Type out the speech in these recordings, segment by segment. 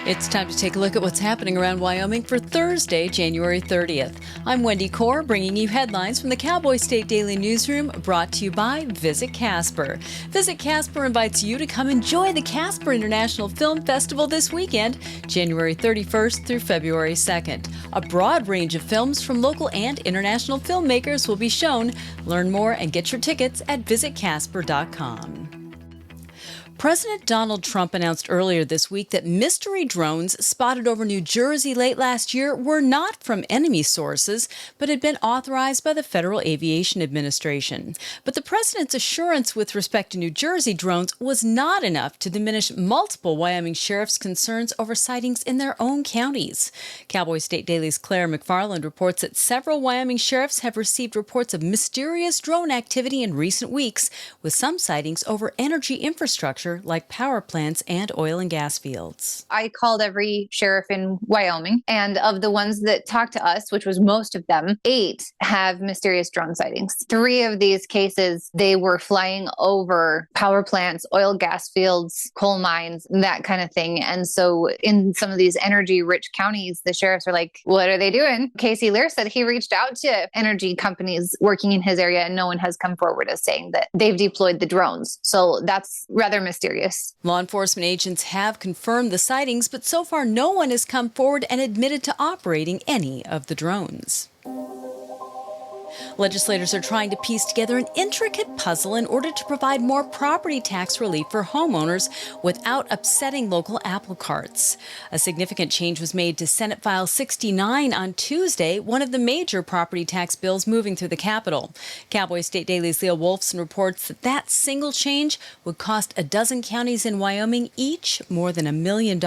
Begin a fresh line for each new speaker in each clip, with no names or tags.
It's time to take a look at what's happening around Wyoming for Thursday, January 30th. I'm Wendy Corr, bringing you headlines from the Cowboy State Daily newsroom, brought to you by Visit Casper. Visit Casper invites you to come enjoy the Casper International Film Festival this weekend, January 31st through February 2nd. A broad range of films from local and international filmmakers will be shown. Learn more and get your tickets at visitcasper.com. President Donald Trump announced earlier this week that mystery drones spotted over New Jersey late last year were not from enemy sources, but had been authorized by the Federal Aviation Administration. But the president's assurance with respect to New Jersey drones was not enough to diminish multiple Wyoming sheriffs' concerns over sightings in their own counties. Cowboy State Daily's Claire McFarland reports that several Wyoming sheriffs have received reports of mysterious drone activity in recent weeks, with some sightings over energy infrastructure like power plants and oil and gas fields.
I called every sheriff in Wyoming, and of the ones that talked to us, which was most of them, 8 have mysterious drone sightings. 3 of these cases, they were flying over power plants, oil, gas fields, coal mines, that kind of thing. And so in some of these energy-rich counties, the sheriffs are like, what are they doing? Casey Lear said he reached out to energy companies working in his area, and no one has come forward as saying that they've deployed the drones. So that's rather mysterious.
Law enforcement agents have confirmed the sightings, but so far no one has come forward and admitted to operating any of the drones. Legislators are trying to piece together an intricate puzzle in order to provide more property tax relief for homeowners without upsetting local apple carts. A significant change was made to Senate File 69 on Tuesday, one of the major property tax bills moving through the Capitol. Cowboy State Daily's Leah Wolfson reports that that single change would cost a dozen counties in Wyoming each more than $1 million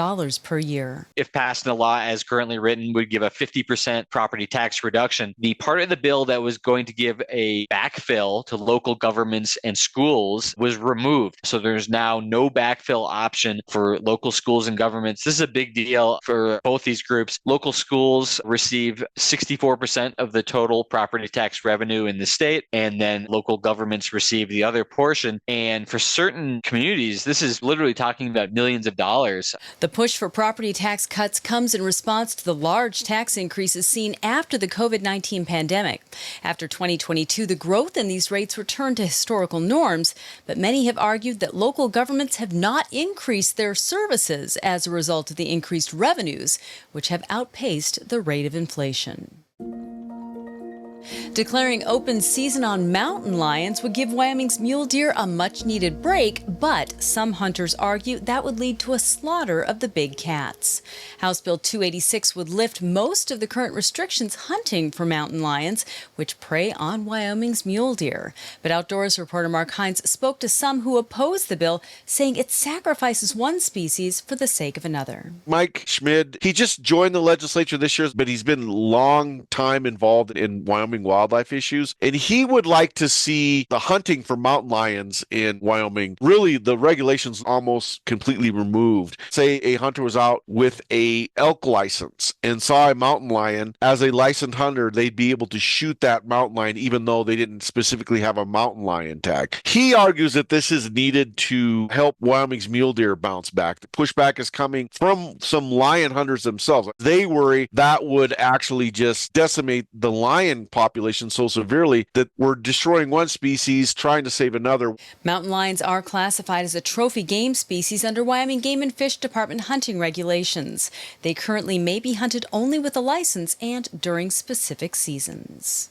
per year.
If passed in the law as currently written, would give a 50% property tax reduction. The part of the bill that was going to give a backfill to local governments and schools was removed. So there's now no backfill option for local schools and governments. This is a big deal for both these groups. Local schools receive 64% of the total property tax revenue in the state, and then local governments receive the other portion. And for certain communities, this is literally talking about millions of dollars.
The push for property tax cuts comes in response to the large tax increases seen after the COVID-19 pandemic. After 2022, the growth in these rates returned to historical norms, but many have argued that local governments have not increased their services as a result of the increased revenues, which have outpaced the rate of inflation. Declaring open season on mountain lions would give Wyoming's mule deer a much-needed break, but some hunters argue that would lead to a slaughter of the big cats. House Bill 286 would lift most of the current restrictions hunting for mountain lions, which prey on Wyoming's mule deer. But Outdoors reporter Mark Hines spoke to some who oppose the bill, saying it sacrifices one species for the sake of another.
Mike Schmid, he just joined the legislature this year, but he's been long time involved in Wyoming wildlife issues, and he would like to see the hunting for mountain lions in Wyoming, really the regulations almost completely removed. Say a hunter was out with a elk license and saw a mountain lion. As a licensed hunter, they'd be able to shoot that mountain lion even though they didn't specifically have a mountain lion tag. He argues that this is needed to help Wyoming's mule deer bounce back. The pushback is coming from some lion hunters themselves. They worry that would actually just decimate the lion population so severely that we're destroying one species, trying to save another.
Mountain lions are classified as a trophy game species under Wyoming Game and Fish Department hunting regulations. They currently may be hunted only with a license and during specific seasons.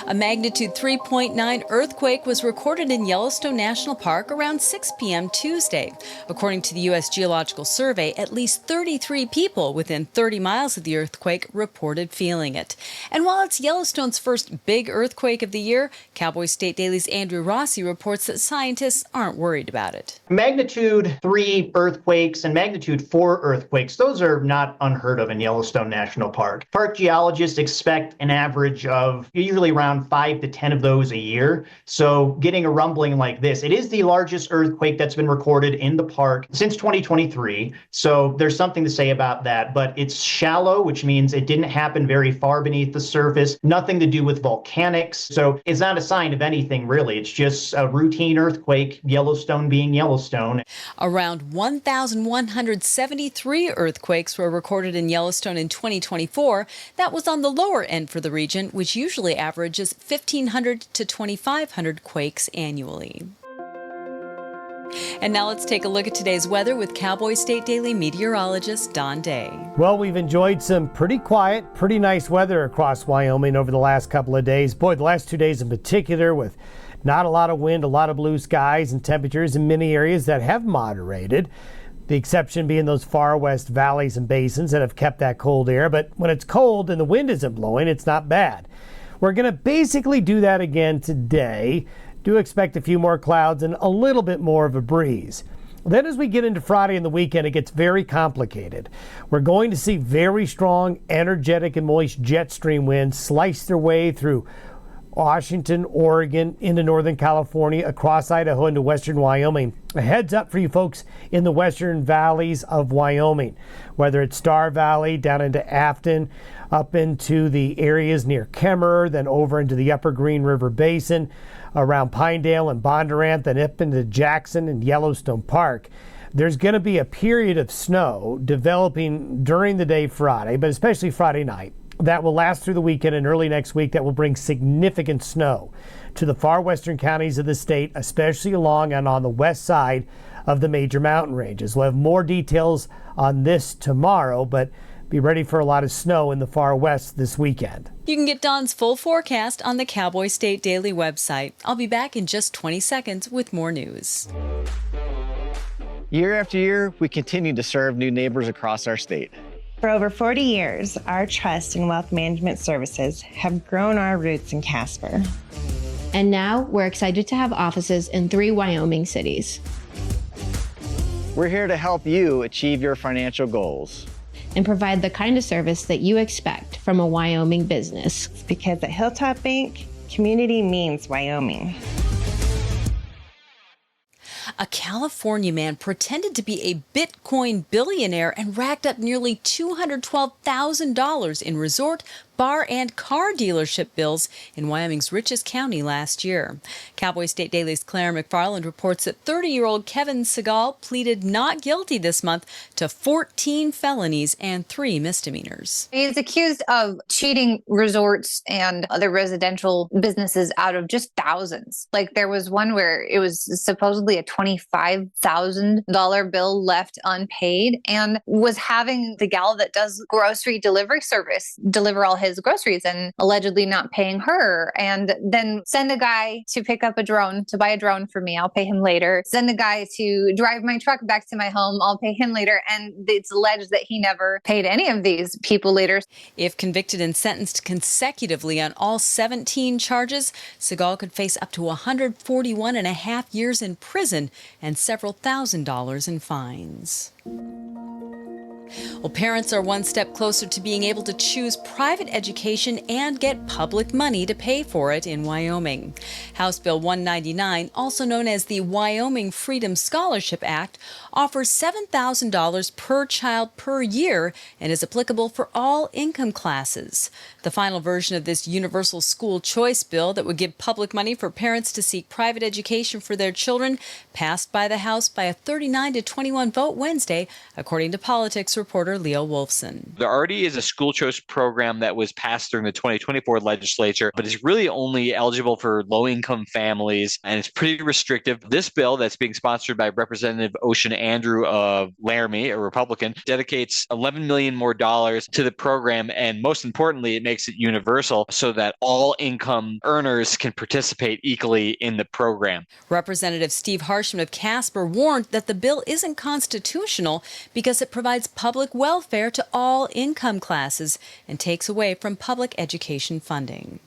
A magnitude 3.9 earthquake was recorded in Yellowstone National Park around 6 p.m. Tuesday. According to the U.S. Geological Survey, at least 33 people within 30 miles of the earthquake reported feeling it. And while it's Yellowstone's first big earthquake of the year, Cowboy State Daily's Andrew Rossi reports that scientists aren't worried about it.
Magnitude 3 earthquakes and magnitude 4 earthquakes, those are not unheard of in Yellowstone National Park. Park geologists expect an average of usually around 5 to 10 of those a year. So getting a rumbling like this, it is the largest earthquake that's been recorded in the park since 2023. So there's something to say about that, but it's shallow, which means it didn't happen very far beneath the surface, nothing to do with volcanics. So it's not a sign of anything, really. It's just a routine earthquake, Yellowstone being Yellowstone.
Around 1,173 earthquakes were recorded in Yellowstone in 2024. That was on the lower end for the region, which usually averages 1,500 to 2,500 quakes annually. And now let's take a look at today's weather with Cowboy State Daily meteorologist Don Day.
Well, we've enjoyed some pretty quiet, pretty nice weather across Wyoming over the last couple of days. Boy, the last 2 days in particular, with not a lot of wind, a lot of blue skies, and temperatures in many areas that have moderated. The exception being those far west valleys and basins that have kept that cold air. But when it's cold and the wind isn't blowing, it's not bad. We're going to basically do that again today. Do expect a few more clouds and a little bit more of a breeze. Then as we get into Friday and the weekend, it gets very complicated. We're going to see very strong, energetic and moist jet stream winds slice their way through Washington, Oregon, into Northern California, across Idaho into western Wyoming. A heads up for you folks in the western valleys of Wyoming, whether it's Star Valley, down into Afton, up into the areas near Kemmerer, then over into the upper Green River Basin, around Pinedale and Bondurant, then up into Jackson and Yellowstone Park. There's going to be a period of snow developing during the day Friday, but especially Friday night, that will last through the weekend and early next week. That will bring significant snow to the far western counties of the state, especially along and on the west side of the major mountain ranges. We'll have more details on this tomorrow, but be ready for a lot of snow in the far west this weekend.
You can get Don's full forecast on the Cowboy State Daily website. I'll be back in just 20 seconds with more news.
Year after year, we continue to serve new neighbors across our state.
For over 40 years, our trust in wealth management services have grown our roots in Casper.
And now we're excited to have offices in 3 Wyoming cities.
We're here to help you achieve your financial goals
and provide the kind of service that you expect from a Wyoming business.
Because at Hilltop Bank, community means Wyoming.
A California man pretended to be a Bitcoin billionaire and racked up nearly $212,000 in resort, bar, and car dealership bills in Wyoming's richest county last year. Cowboy State Daily's Claire McFarland reports that 30-year-old Kevin Segal pleaded not guilty this month to 14 felonies and 3 misdemeanors.
He's accused of cheating resorts and other residential businesses out of just thousands. Like there was one where it was supposedly a $25,000 bill left unpaid, and was having the gal that does grocery delivery service deliver all his groceries and allegedly not paying her, and then send a guy to pick up a drone, to buy a drone for me. I'll pay him later. Send a guy to drive my truck back to my home. I'll pay him later. And it's alleged that he never paid any of these people later.
If convicted and sentenced consecutively on all 17 charges, Segal could face up to 141 and a half years in prison and several $1,000s in fines. Well, parents are one step closer to being able to choose private education and get public money to pay for it in Wyoming. House Bill 199, also known as the Wyoming Freedom Scholarship Act, offers $7,000 per child per year and is applicable for all income classes. The final version of this universal school choice bill that would give public money for parents to seek private education for their children passed by the House by a 39-21 vote Wednesday, according to politics reporter Leo Wolfson.
There already is a school choice program that was passed during the 2024 legislature, but it's really only eligible for low-income families, and it's pretty restrictive. This bill that's being sponsored by Representative Ocean Andrew of Laramie, a Republican, dedicates $11 million more to the program, and most importantly, it makes it universal so that all income earners can participate equally in the program.
Representative Steve Harshman of Casper warned that the bill isn't constitutional because it provides public welfare to all income classes and takes away from public education funding.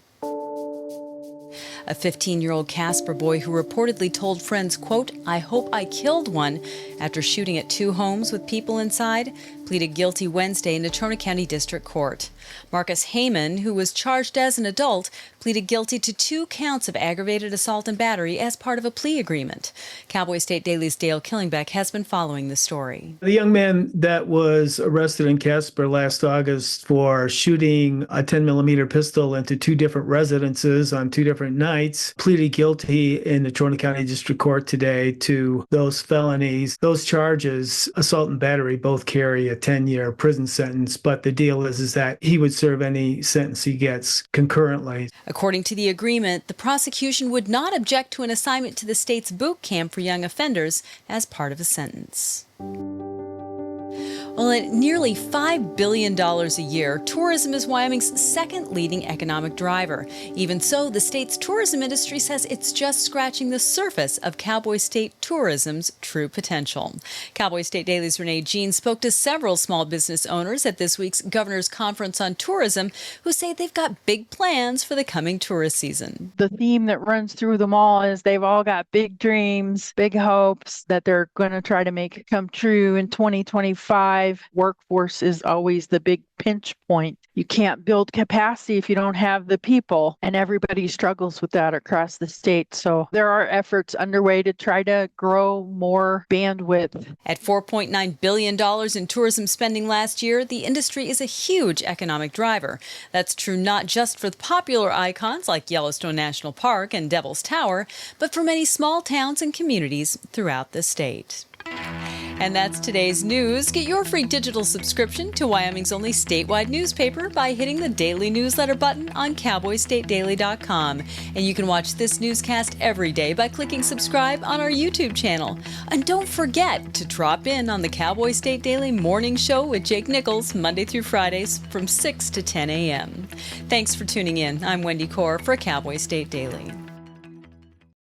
A 15-year-old Casper boy who reportedly told friends, quote, "I hope I killed one," after shooting at 2 homes with people inside, pleaded guilty Wednesday in Natrona County District Court. Marcus Heyman, who was charged as an adult, pleaded guilty to 2 counts of aggravated assault and battery as part of a plea agreement. Cowboy State Daily's Dale Killingbeck has been following the story.
The young man that was arrested in Casper last August for shooting a 10mm pistol into 2 different residences on 2 different nights pleaded guilty in the Natrona County District Court today to those felonies. Those charges, assault and battery, both carry a 10-year prison sentence, but the deal is that he would serve any sentence he gets concurrently.
According to the agreement, the prosecution would not object to an assignment to the state's boot camp for young offenders as part of a sentence. Well, at nearly $5 billion a year, tourism is Wyoming's second leading economic driver. Even so, the state's tourism industry says it's just scratching the surface of Cowboy State tourism's true potential. Cowboy State Daily's Renee Jean spoke to several small business owners at this week's Governor's Conference on Tourism who say they've got big plans for the coming tourist season.
The theme that runs through them all is they've all got big dreams, big hopes that they're going to try to make come true in 2025. Workforce is always the big pinch point. You can't build capacity if you don't have the people, and everybody struggles with that across the state. So there are efforts underway to try to grow more bandwidth.
At $4.9 billion in tourism spending last year, the industry is a huge economic driver. That's true not just for the popular icons like Yellowstone National Park and Devil's Tower, but for many small towns and communities throughout the state. And that's today's news. Get your free digital subscription to Wyoming's only statewide newspaper by hitting the daily newsletter button on cowboystatedaily.com. And you can watch this newscast every day by clicking subscribe on our YouTube channel. And don't forget to drop in on the Cowboy State Daily Morning Show with Jake Nichols, Monday through Fridays from 6 to 10 a.m. Thanks for tuning in. I'm Wendy Corr for Cowboy State Daily.